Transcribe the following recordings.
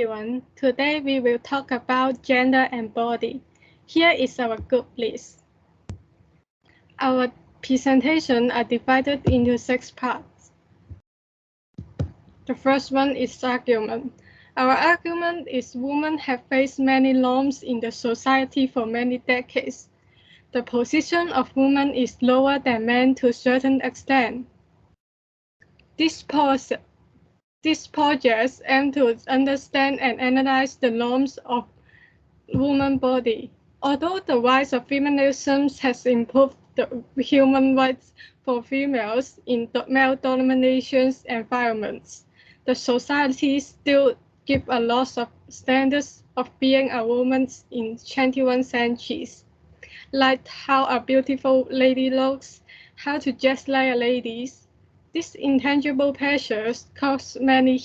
everyone. Today we will talk about gender and body. Here is our group list. Our presentation are divided into 6 parts. The first one is argument. Our argument is women have faced many norms in the society for many decades. The position of women is lower than men to a certain extent. This project aims to understand and analyze the norms of woman body. Although the rise of feminism has improved the human rights for females in male-dominated environments, the society still gives a lot of standards of being a woman in 21st centuries, like how a beautiful lady looks, how to dress like a lady. These intangible pressures cause many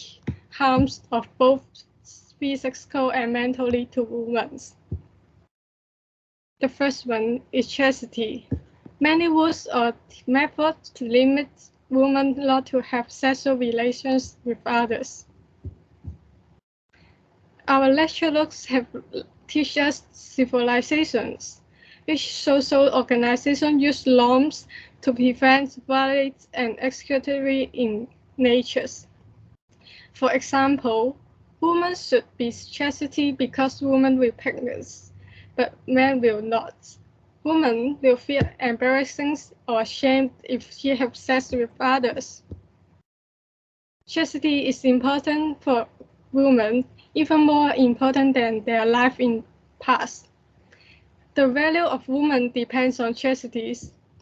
harms of both physical and mentally to women. The first one is chastity. Many rules or methods to limit women not to have sexual relations with others. Our lecturers have teach us civilizations, which social organizations use norms to prevent violence and executory in nature. For example, women should be chastity because women will pregnant, but men will not. Women will feel embarrassing or ashamed if she has sex with others. Chastity is important for women, even more important than their life in past. The value of women depends on chastity.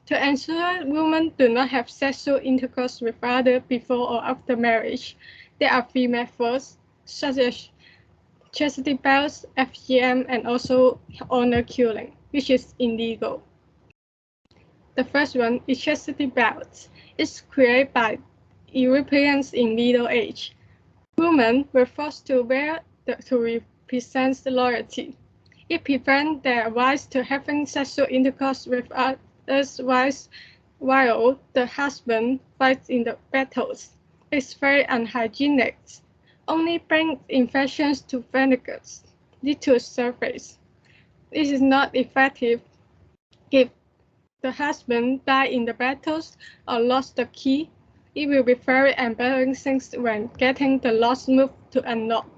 To ensure women do not have sexual intercourse with others before or after marriage, there are 3 methods, such as chastity belts, FGM, and also honor killing, which is illegal. The first one is chastity belt. It's created by Europeans in Middle Age. Women were forced to wear to represent loyalty. It prevents their wives to having sexual intercourse with others while the husband fights in the battles. It's very unhygienic. Only brings infections to venegers, lead to surface. This is not effective if the husband died in the battles or lost the key. It will be very embarrassing when getting the lost move to unlock.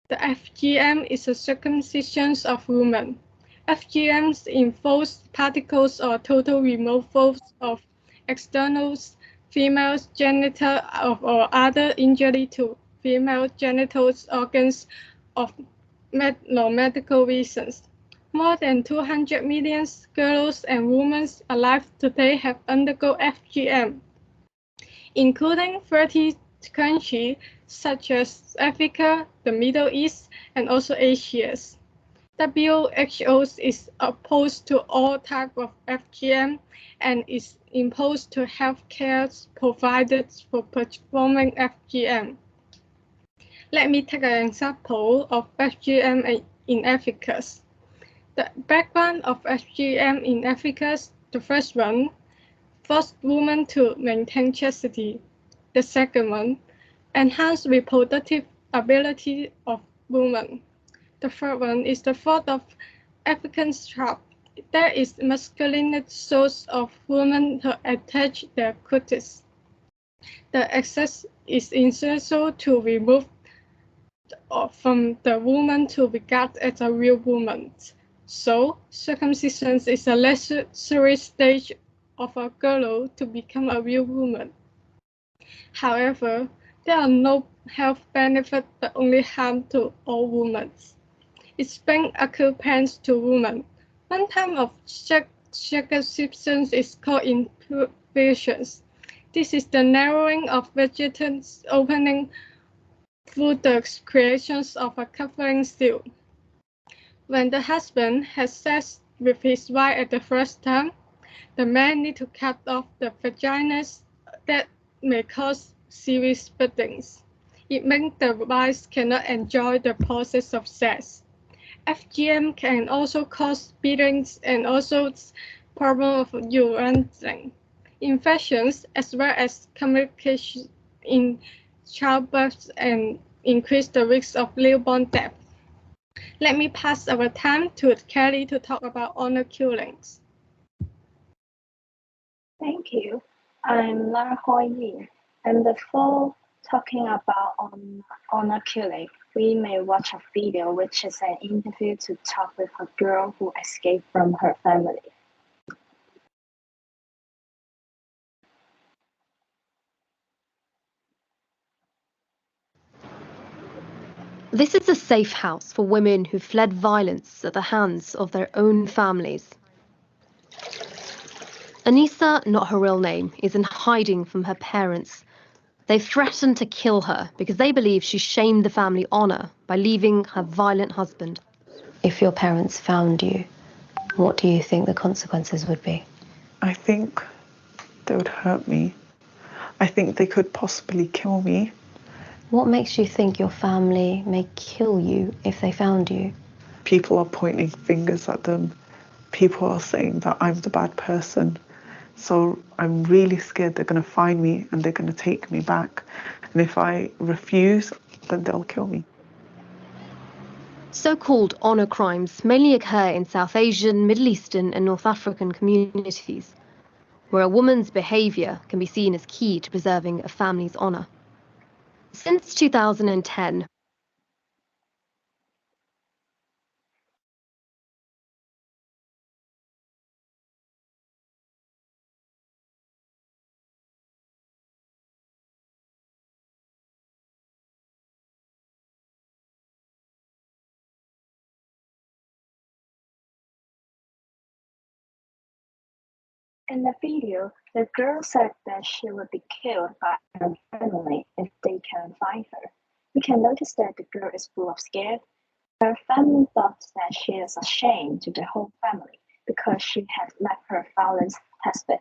The FGM is a circumcision of women. FGMs involves particles or total removal of external female genital or other injury to female genital organs of non-medical reasons. More than 200 million girls and women alive today have undergone FGM, including 30 countries such as Africa, the Middle East, and also Asia. WHO is opposed to all types of FGM and is imposed to healthcare providers for performing FGM. Let me take an example of FGM in Africa. The background of FGM in Africa, the first one, forced women to maintain chastity. The second one, enhance reproductive ability of women. The third one is the thought of African tribe. There is masculine source of women to attach their cutis. The excess is essential to remove from the woman to be regarded as a real woman. So, circumcision is a necessary stage of a girl to become a real woman. However, there are no health benefits but only harm to all women. It brings acute pain to women. One type of circumcision is called imputation. This is the narrowing of vaginal opening through the creation of a covering seal. When the husband has sex with his wife at the first time, the man needs to cut off the vaginas that may cause serious bleedings. It means the wife cannot enjoy the process of sex. FGM can also cause bleedings and also problems of urination, infections, as well as complications in childbirth and increase the risk of newborn death. Let me pass our time to Kelly to talk about honor killings. Thank you. I'm Lara Hoi. And before talking about honor killing, we may watch a video which is an interview to talk with a girl who escaped from her family. This is a safe house for women who fled violence at the hands of their own families. Anissa, not her real name, is in hiding from her parents. They threatened to kill her because they believe she shamed the family honour by leaving her violent husband. If your parents found you, what do you think the consequences would be? I think they would hurt me. I think they could possibly kill me. What makes you think your family may kill you if they found you? People are pointing fingers at them. People are saying that I'm the bad person. So I'm really scared they're going to find me and they're going to take me back. And if I refuse, then they'll kill me. So-called honour crimes mainly occur in South Asian, Middle Eastern and North African communities, where a woman's behaviour can be seen as key to preserving a family's honour. Since 2010, In the video, the girl said that she would be killed by her family if they can find her. We can notice that the girl is full of scared. Her family thought that she is a shame to the whole family because she had left her violent husband.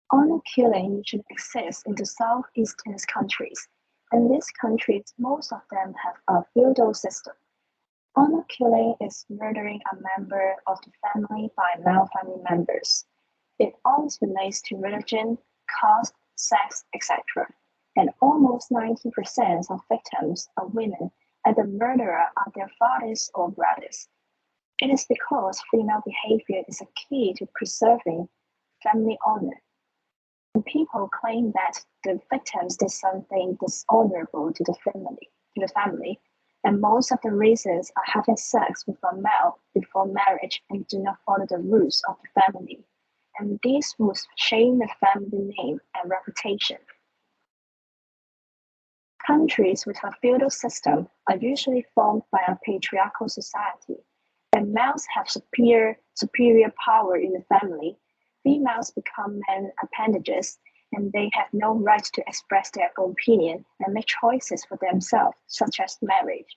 Honor killing usually exists in the southeastern countries. In these countries, most of them have a feudal system. Honor killing is murdering a member of the family by male family members. It always relates to religion, caste, sex, etc. And almost 90% of victims are women, and the murderer are their fathers or brothers. It is because female behavior is a key to preserving family honor. And people claim that the victims did something dishonorable to the family, and most of the reasons are having sex with a male before marriage and do not follow the rules of the family. And these rules shame the family name and reputation. Countries with a feudal system are usually formed by a patriarchal society, and males have superior power in the family. Females become men appendages, and they have no right to express their own opinion and make choices for themselves, such as marriage.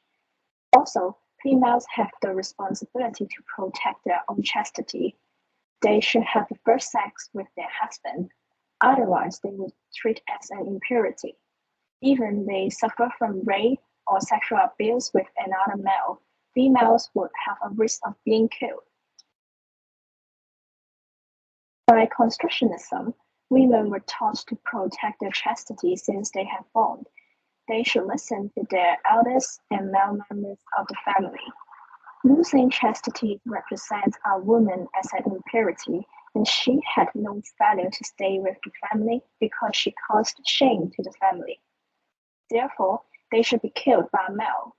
Also, females have the responsibility to protect their own chastity. They should have the first sex with their husband, otherwise they would treat as an impurity. Even they suffer from rape or sexual abuse with another male, females would have a risk of being killed. By Confucianism, women were taught to protect their chastity since they had born. They should listen to their elders and male members of the family. Losing chastity represents a woman as an impurity, and she had no value to stay with the family because she caused shame to the family. Therefore, they should be killed by a male.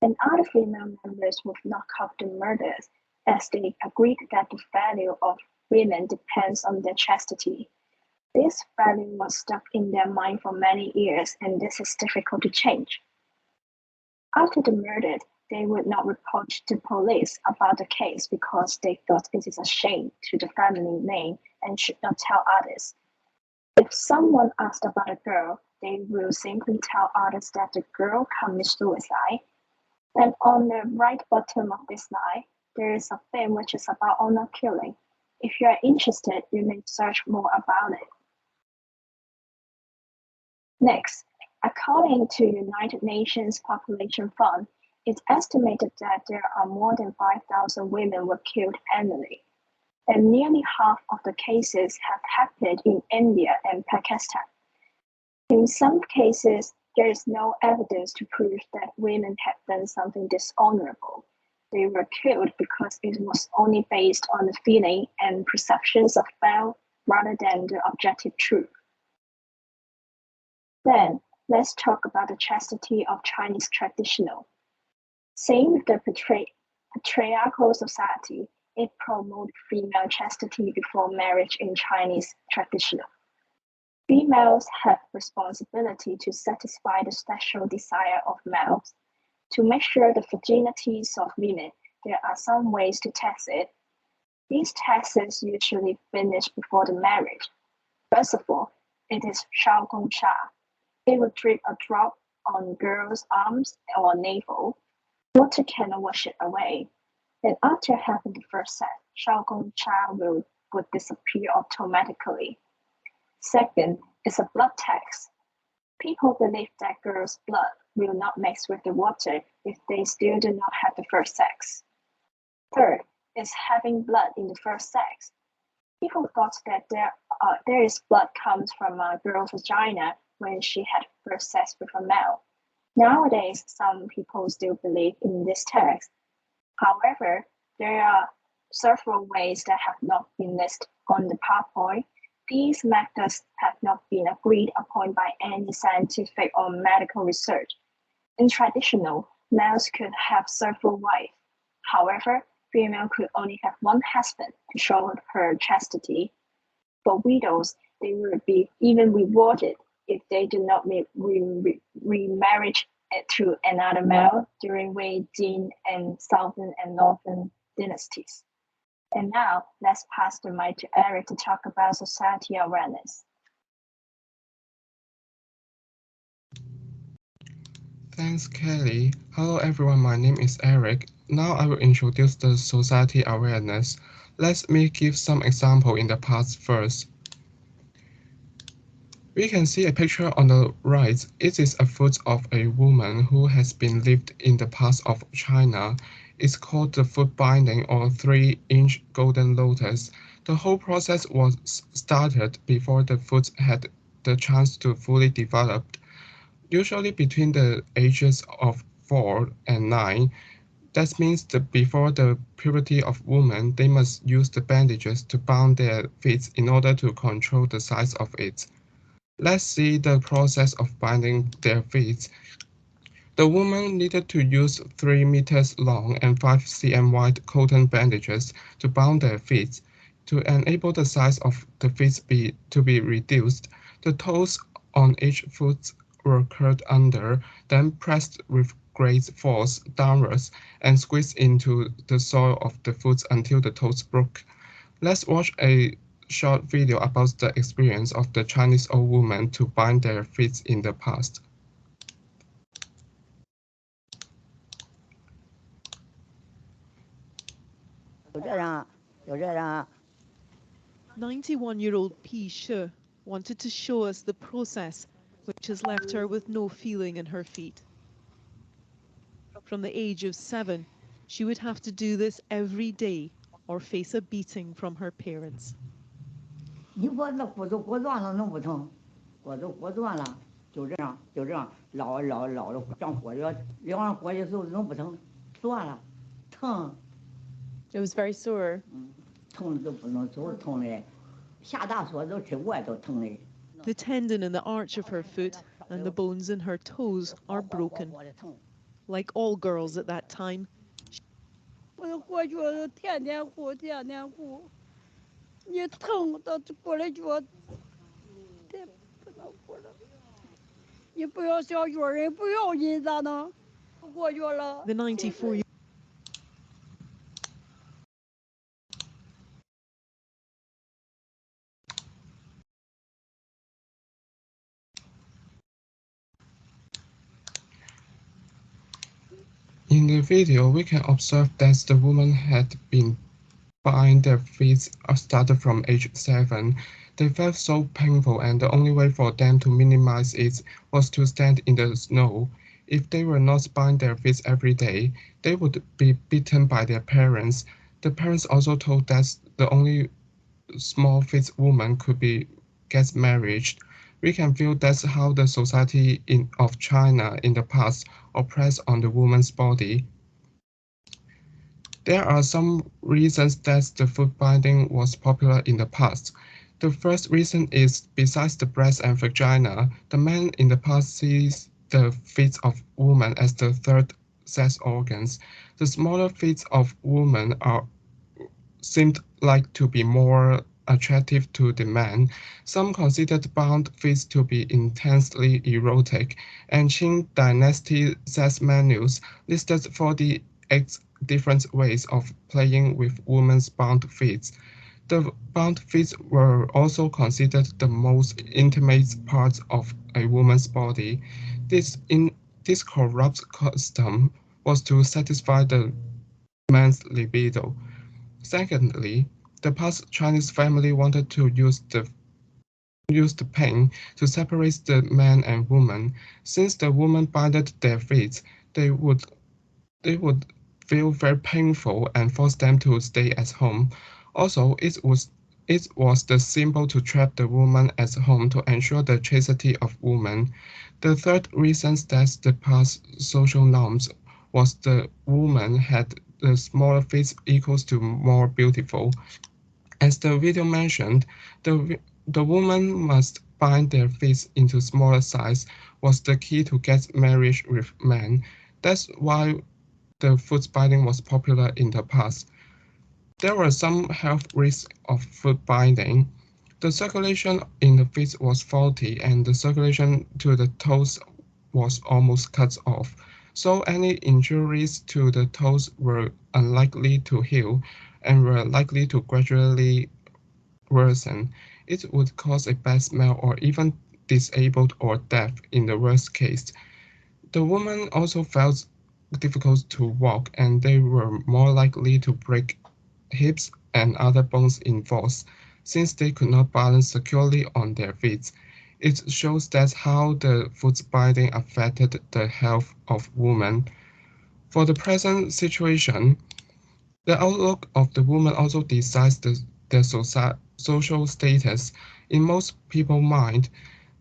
And other female members would knock off the murders, as they agreed that the value of women depends on their chastity. This value was stuck in their mind for many years, and this is difficult to change. After the murder, they would not report to police about the case because they thought it is a shame to the family name and should not tell others. If someone asked about a girl, they will simply tell others that the girl committed suicide. And on the right bottom of this slide, there is a theme which is about honor killing. If you are interested, you may search more about it. Next, according to United Nations Population Fund, it's estimated that there are more than 5,000 women were killed annually, and nearly half of the cases have happened in India and Pakistan. In some cases, there is no evidence to prove that women had done something dishonorable. They were killed because it was only based on the feeling and perceptions of Bao rather than the objective truth. Then, let's talk about the chastity of Chinese traditional. Same with the patriarchal society, it promoted female chastity before marriage in Chinese traditional. Females have responsibility to satisfy the sexual desire of males. To measure the virginities of women, there are some ways to test it. These tests usually finish before the marriage. First of all, it is Shao Gong Sha. It will drip a drop on girls' arms or navel. Water cannot wash it away. Then after having the first sex, Shao Gong Sha would disappear automatically. Second is a blood test. People believe that girls' blood will not mix with the water if they still do not have the first sex. Third is having blood in the first sex. People thought that there is blood comes from a girl's vagina when she had first sex with a male. Nowadays, some people still believe in this text. However, there are several ways that have not been listed on the PowerPoint. These methods have not been agreed upon by any scientific or medical research. In traditional, males could have several wives. However, female could only have one husband to show her chastity. For widows, they would be even rewarded if they do not remarriage to another male during Wei, Jin, and Southern and Northern dynasties. And now, let's pass the mic to Eric to talk about society awareness. Thanks, Kelly. Hello, everyone. My name is Eric. Now I will introduce the society awareness. Let me give some example in the past first. We can see a picture on the right. It is a foot of a woman who has been lived in the past of China. It's called the foot binding or 3-inch golden lotus. The whole process was started before the foot had the chance to fully develop. Usually between the ages of 4 and 9. That means that before the puberty of women, they must use the bandages to bound their feet in order to control the size of it. Let's see the process of binding their feet. The woman needed to use 3 meters long and 5 cm wide cotton bandages to bound their feet. To enable the size of the feet to be reduced, the toes on each foot were curled under, then pressed with great force downwards and squeezed into the sole of the foot until the toes broke. Let's watch a short video about the experience of the Chinese old women to bind their feet in the past. 91-year-old P. Shi wanted to show us the process, which has left her with no feeling in her feet. From the age of 7, she would have to do this every day or face a beating from her parents. 你我那骨头骨断了能不疼？骨头骨断了，就这样捞着上火药，量完火的时候能不疼？断了，疼。It was very sore. 疼的都不能走，疼的，下大锁都吃我都疼的。The tendon in the arch of her foot and the bones in her toes are broken. Like all girls at that time, 我过去天天哭，你疼到过来就不能哭了。你不要小药人，不要紧咋能？过去了。the 94-year-old In the video, we can observe that the woman had been bind their feet started from age 7. They felt so painful, and the only way for them to minimize it was to stand in the snow. If they were not bind their feet every day, they would be beaten by their parents. The parents also told that the only small feet woman could get married. we can feel that's how the society of China in the past oppressed on the woman's body. There are some reasons that the foot binding was popular in the past. The first reason is, besides the breast and vagina, the man in the past sees the feet of women as the third sex organs. The smaller feet of women seemed like to be more attractive to the man. Some considered bound feet to be intensely erotic, and Qing Dynasty sex menus listed 48 different ways of playing with women's bound feet. The bound feet were also considered the most intimate part of a woman's body. This corrupt custom was to satisfy the man's libido. Secondly, the past Chinese family wanted to use the pain to separate the man and woman. Since the woman binded their feet, they would they would feel very painful and force them to stay at home. Also, it was the symbol to trap the woman at home to ensure the chastity of woman. The third reason that the past social norms was the woman had the smaller feet equals to more beautiful. As the video mentioned, the woman must bind their feet into smaller size was the key to get married with men. That's why the foot binding was popular in the past. There were some health risks of foot binding. The circulation in the feet was faulty and the circulation to the toes was almost cut off, so any injuries to the toes were unlikely to heal and were likely to gradually worsen. It would cause a bad smell or even disabled or death in the worst case. The women also felt difficult to walk and they were more likely to break hips and other bones in falls, since they could not balance securely on their feet. It shows that how the foot binding affected the health of women. For the present situation, the outlook of the woman also decides their social status. In most people's mind,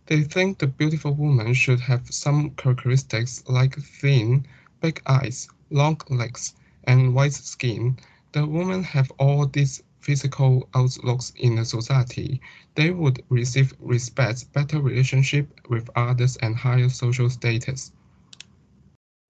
they think the beautiful woman should have some characteristics like thin, big eyes, long legs, and white skin. The women have all these physical outlooks in the society. They would receive respect, better relationship with others, and higher social status.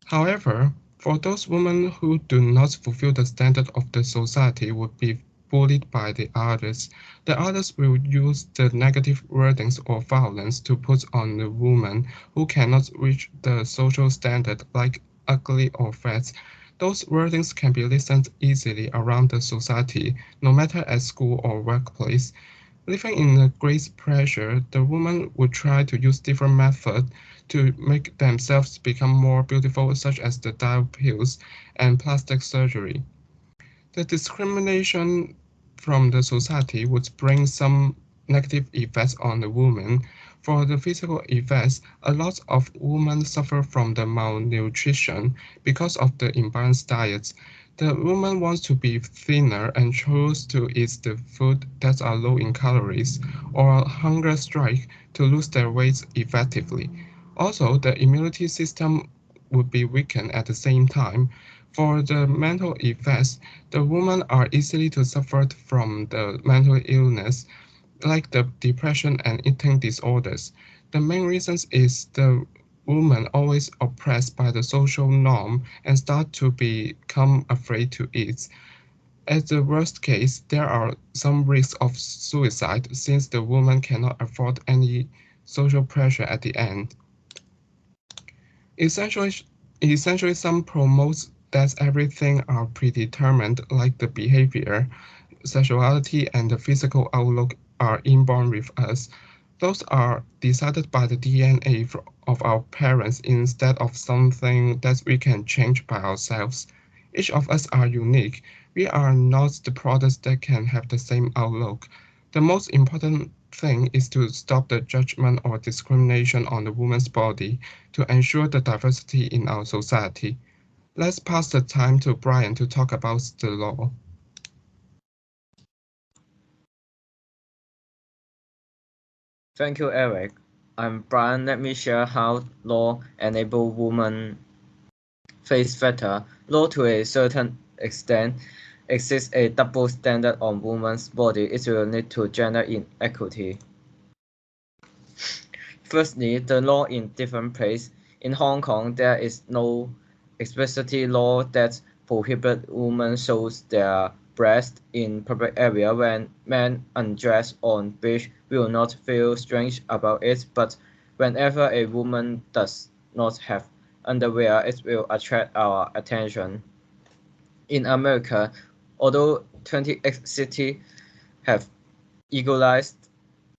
However, for those women who do not fulfill the standard of the society would be bullied by the others. The others will use the negative wordings or violence to put on the woman who cannot reach the social standard like ugly or fat. Those wordings can be listened easily around the society, no matter at school or workplace. Living in a great pressure, the woman would try to use different methods to make themselves become more beautiful, such as the diet pills and plastic surgery. The discrimination from the society would bring some negative effects on the woman. For the physical effects, a lot of women suffer from the malnutrition because of the imbalanced diets. The woman wants to be thinner and chose to eat the food that are low in calories or hunger strike to lose their weight effectively. Also, the immunity system would be weakened at the same time. For the mental effects, the women are easily to suffer from the mental illness like the depression and eating disorders. The main reason is the woman always oppressed by the social norm and start to become afraid to eat. At the worst case, there are some risks of suicide since the woman cannot afford any social pressure at the end. Essentially, essentially, some promotes that everything are predetermined, like the behavior, sexuality, and the physical outlook are inborn with us. Those are decided by the DNA of our parents instead of something that we can change by ourselves. Each of us are unique. We are not the products that can have the same outlook. The most important thing is to stop the judgment or discrimination on the woman's body to ensure the diversity in our society. Let's pass the time to Brian to talk about the law. Thank you, Eric. I'm Brian. Let me share how law enable women face better. Law to a certain extent exists a double standard on women's body. It will lead to gender inequity. Firstly, the law in different places. In Hong Kong, there is no explicit law that prohibits women shows their breast in public area. When men undress on beach, we will not feel strange about it, but whenever a woman does not have underwear, it will attract our attention. In America, although 28 cities have legalized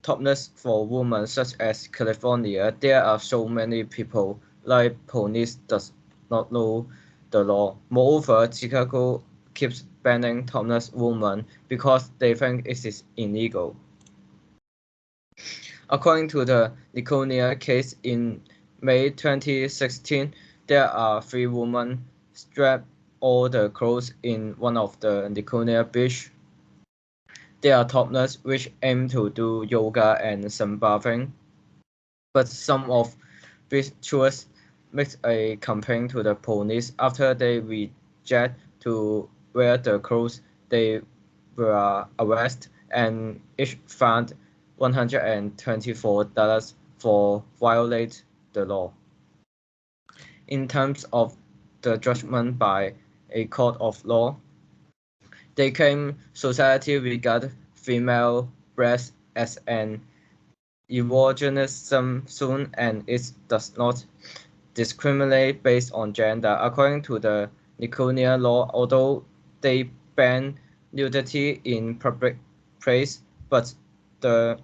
topless for women, such as California, there are so many people like police does not know the law. Moreover, Chicago keeps banning topless women because they think it is illegal. According to the Niconia case in May 2016, there are 3 women strapped all the clothes in one of the Niconia beach. They are topless, which aim to do yoga and sunbathing. But some of these tourists make a complaint to the police after they reject to wear the clothes. They were arrested and each fined $124 for violate the law. In terms of the judgment by a court of law, they claim society regard female breast as an erogenous zone and it does not discriminate based on gender. According to the Niconia law, although they ban nudity in public place, but the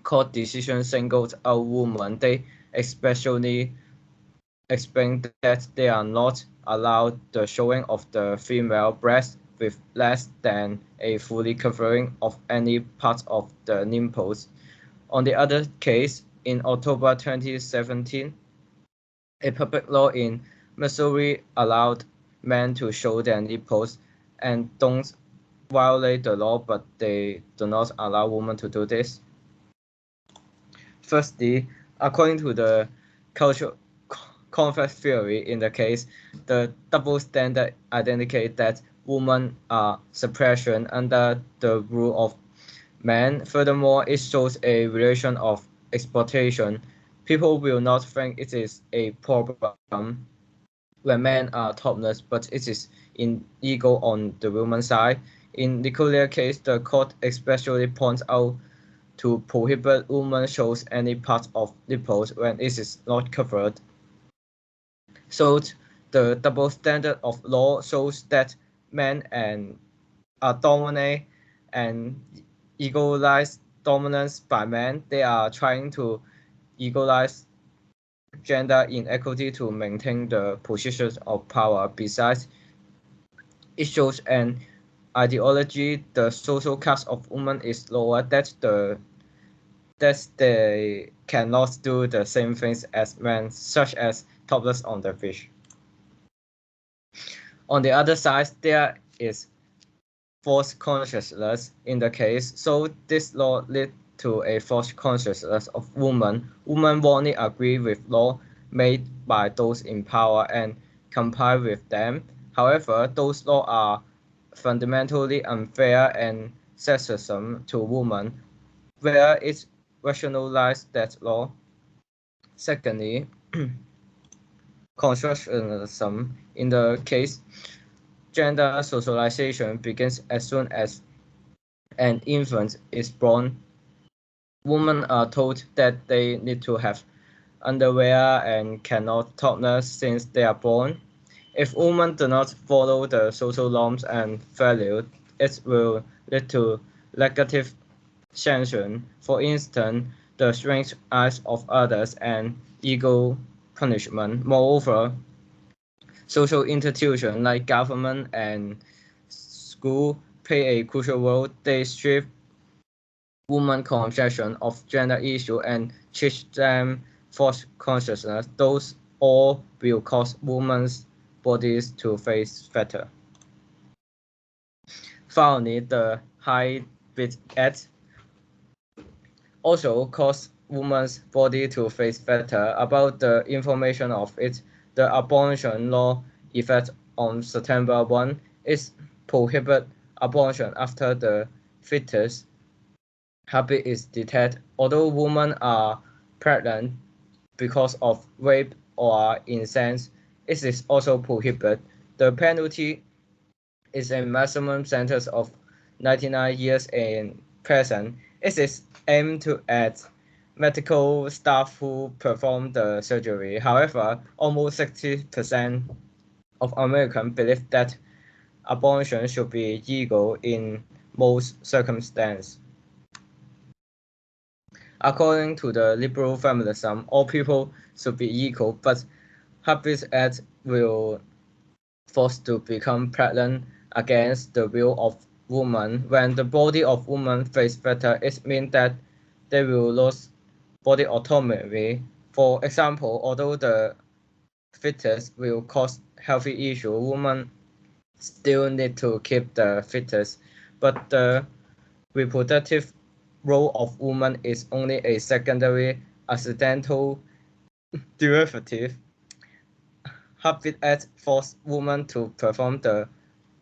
court decision singled out women. They especially explain that they are not allowed the showing of the female breast with less than a fully covering of any part of the nipples. On the other case, in October 2017, a public law in Missouri allowed men to show their nipples and don't violate the law, but they do not allow women to do this. Firstly, according to the cultural conflict theory in the case, the double standard indicates that women are suppression under the rule of men. Furthermore, it shows a relation of exploitation. People will not think it is a problem when men are topless, but it is illegal on the women's side. In Nicolia case, the court especially points out to prohibit women shows any part of nipples when it is not covered. So the double standard of law shows that men are dominant and egalize dominance by men. They are trying to egalize gender inequity to maintain the positions of power. Besides, it shows an ideology. The social class of women is lower, that they cannot do the same things as men, such as topless on the beach. On the other side, there is false consciousness in the case, so this law led to a false consciousness of women. Women wrongly agree with law made by those in power and comply with them. However, those laws are fundamentally unfair and sexism to women, where it rationalizes that law. Secondly, constructionism in the case, gender socialization begins as soon as an infant is born. Women are told that they need to have underwear and cannot topless since they are born. If women do not follow the social norms and values, it will lead to negative sanction. For instance, the strange eyes of others and ego punishment. Moreover, social institutions like government and school play a crucial role. They strip women conception of gender issue and teach them false consciousness. Those all will cause women's bodies to face fatter. Finally, the high bit act also cause woman's body to face better. About the information of it, the abortion law effect on September 1 is prohibit abortion after the fetus heartbeat is detected. Although women are pregnant because of rape or incest, it is also prohibited. The penalty is a maximum sentence of 99 years in prison. It is aimed at medical staff who perform the surgery. However, almost 60% of Americans believe that abortion should be legal in most circumstances. According to the liberal feminism, all people should be equal, but Heartbeat Act will force to become pregnant against the will of women. When the body of women feels better, it means that they will lose body autonomy. For example, although the fetus will cause healthy issue, women still need to keep the fetus, but the reproductive role of women is only a secondary accidental derivative. Heartbeat Act forces women to perform the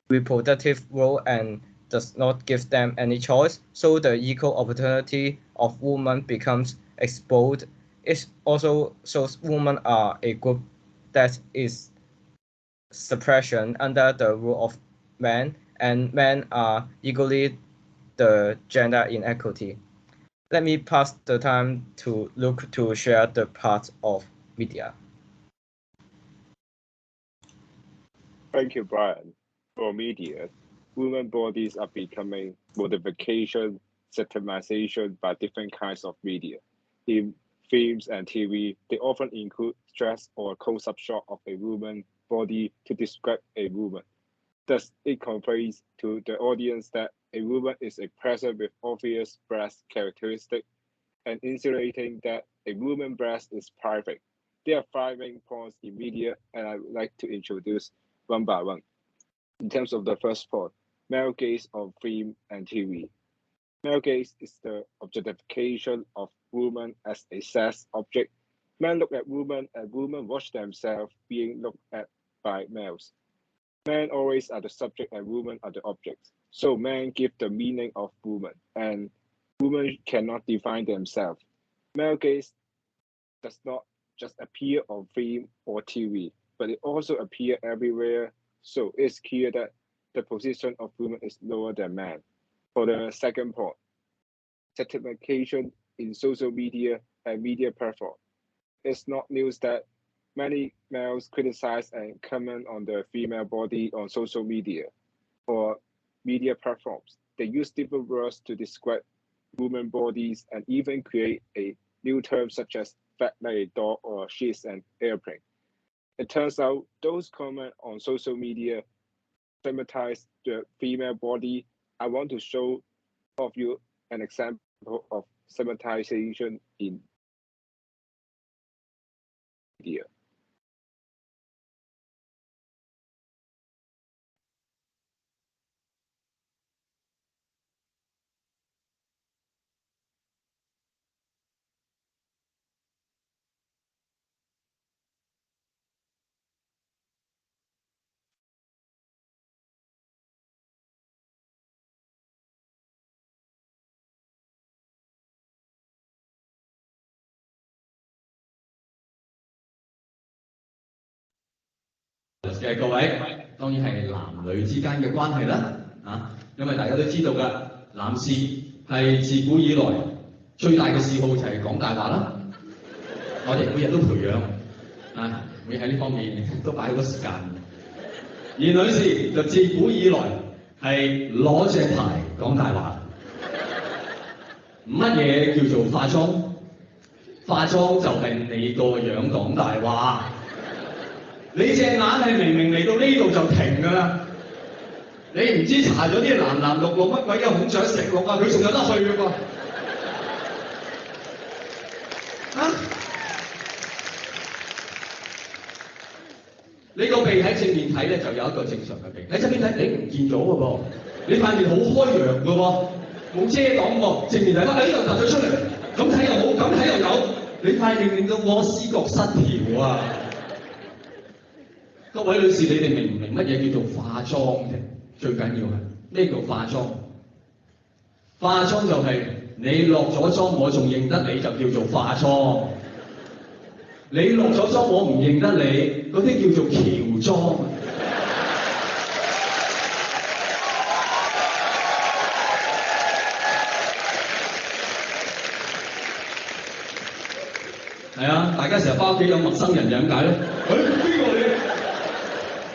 reproductive role and does not give them any choice, so the equal opportunity of women becomes exposed. It also shows women are a group that is suppression under the rule of men, and men are equally the gender inequity. Let me pass the time to Luke to share the part of media. Thank you, Brian. For media, women's bodies are becoming modification, satirization by different kinds of media. In films and TV, they often include dress or close-up shot of a woman's body to describe a woman. Thus, it conveys to the audience that a woman is a person with obvious breast characteristics and insinuating that a woman's breast is private. There are 5 main points in media, and I would like to introduce one by one. In terms of the first point, male gaze on film and TV. Male gaze is the objectification of women as a sex object. Men look at women and women watch themselves being looked at by males. Men always are the subject and women are the objects. So men give the meaning of woman and women cannot define themselves. Male gaze does not just appear on film or TV, but it also appears everywhere. So it's clear that the position of women is lower than men. For the second point, certification in social media and media platform. It's not news that many males criticize and comment on the female body on social media or media platforms. They use different words to describe women bodies and even create a new term such as fat like a dog or she's an airplane. It turns out those comments on social media stigmatize the female body. I want to show of you an example of stigmatization in media.嘅各位，當然係男女之間嘅關係啦，因為大家都知道㗎，男士係自古以來最大嘅嗜好就係講大話啦。我哋每日都培養會喺呢方面都擺好多時間。而女士就自古以來係攞隻牌講大話。乜嘢叫做化妝？化妝就係你個樣講大話。你隻眼係明明嚟到呢度就停㗎啦，你唔知搽咗啲藍藍綠綠乜鬼嘅孔雀石綠啊，佢仲有得去㗎噃。你個鼻喺正面睇咧就有一個正常嘅鼻，喺側邊睇你唔見咗㗎噃，你塊面好開揚㗎喎，冇遮擋喎，正面睇翻，呢度凸咗出嚟。咁睇又冇，咁睇又有，你塊面令到我思覺失調啊！各位女士，你哋明唔明乜嘢叫做化妝啫？最緊要係咩叫化妝？化妝就係你落咗妝，我仲認得你，就叫做化妝。你落咗妝，我唔認得你，嗰啲叫做喬裝。係啊，大家成日翻屋企有陌生人點解咧？邊個你？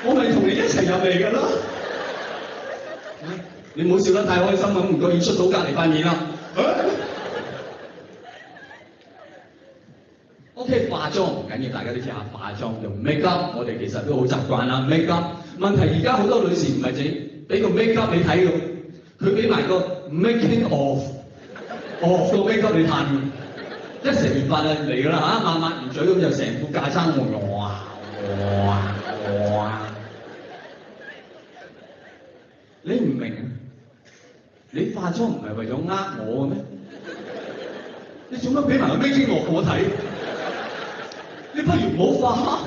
我咪同你一齊入嚟㗎啦！你唔好笑得太開心咁，唔覺意出到隔離塊面啦。OK， 化妝唔緊要，大家都知下化妝用 make up， 我哋其實都好習慣啦 make up。問題而家好多女士唔係淨俾個 make up 你睇㗎，佢俾埋個 making of 個 make up 你嘆。一食完飯就嚟㗎啦嚇，抹完嘴咁就成副架撐哇！你唔明啊？你化妝唔係為咗呃我嘅咩？你做乜俾埋個 making of我睇？你不如唔好化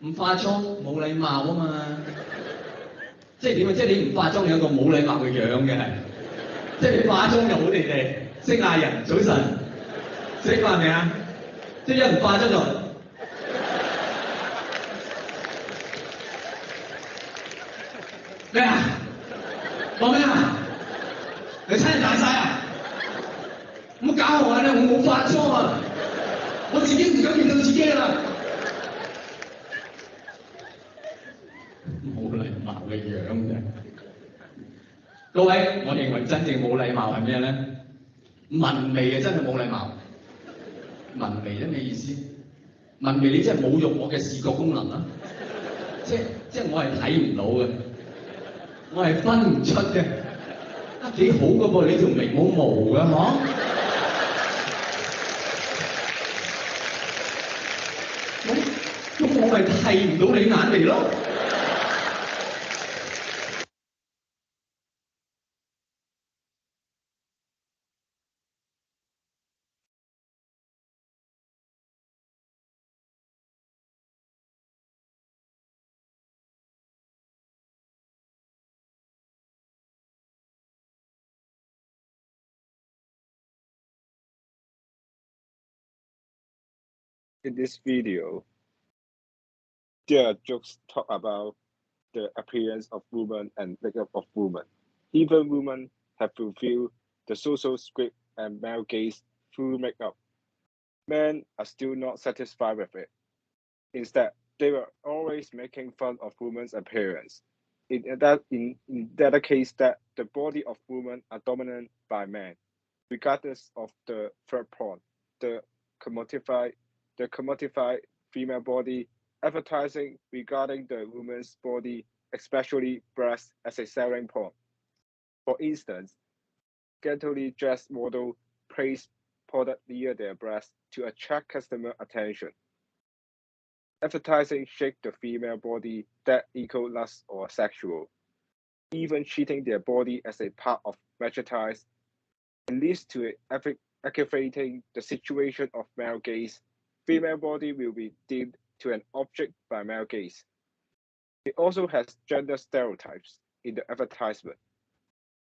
唔化妝冇禮貌啊嘛！即係點啊？即係你唔化妝，你有個冇禮貌嘅樣嘅係。即係你化妝就好地地，識嗌人早晨，食飯未啊？即係一唔化妝就咩啊？講咩啊？你親人大晒啊？唔好搞我啊！我冇化妝啊！我自己唔敢面對自己啦。冇禮貌嘅樣嘅。各位，我認為真正冇禮貌係咩咧？文眉啊，真係冇禮貌。文眉咧咩意思？文眉你真係侮辱我嘅視覺功能啦！即係我係睇唔到嘅，我係分唔出嘅。幾好嘅噃，你條眉冇毛嘅嗬？咁我咪睇唔到你眼眉咯。In this video, there are jokes talk about the appearance of women and makeup of women. Even women have fulfilled the social script and male gaze through makeup. Men are still not satisfied with it. Instead, they were always making fun of women's appearance. In that case, that the body of women are dominant by men, regardless of the third point, the commodified female body, advertising regarding the woman's body, especially breasts, as a selling point. For instance, scantily dressed model place product near their breasts to attract customer attention. Advertising shake the female body that equal lust or sexual, even treating their body as a part of merchandise. It leads to aggravating the situation of male gaze. Female body will be deemed to an object by male gaze. It also has gender stereotypes in the advertisement.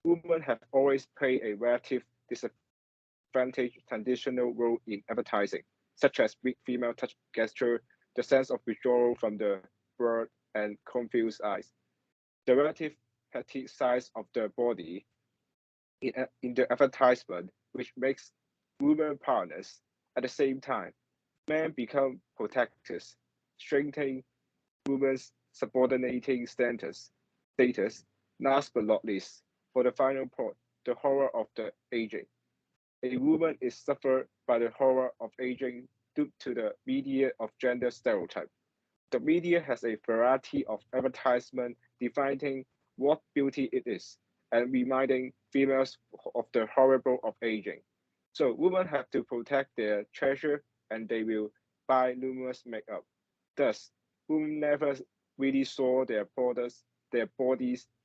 Women have always played a relative disadvantaged traditional role in advertising, such as weak female touch gesture, the sense of withdrawal from the bird, and confused eyes. The relative petite size of the body in the advertisement, which makes women powerless. At the same time, men become protectors, strengthening women's subordinating status. Last but not least, for the final point, the horror of the aging. A woman is suffered by the horror of aging due to the media of gender stereotype. The media has a variety of advertisement defining what beauty it is and reminding females of the horrible of aging. So women have to protect their treasure and they will buy numerous makeup. Thus, women never really saw their bodies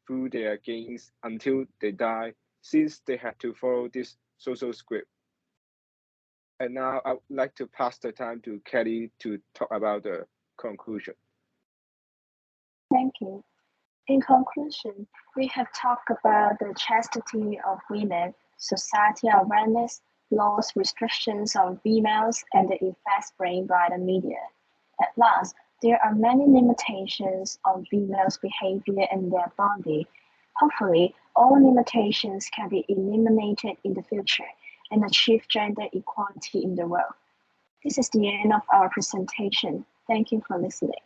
through their gains until they die since they had to follow this social script. And now I would like to pass the time to Kelly to talk about the conclusion. Thank you. In conclusion, we have talked about the chastity of women, society awareness, laws, restrictions on females, and the effects brought by the media. At last, there are many limitations on females' behavior and their body. Hopefully, all limitations can be eliminated in the future and achieve gender equality in the world. This is the end of our presentation. Thank you for listening.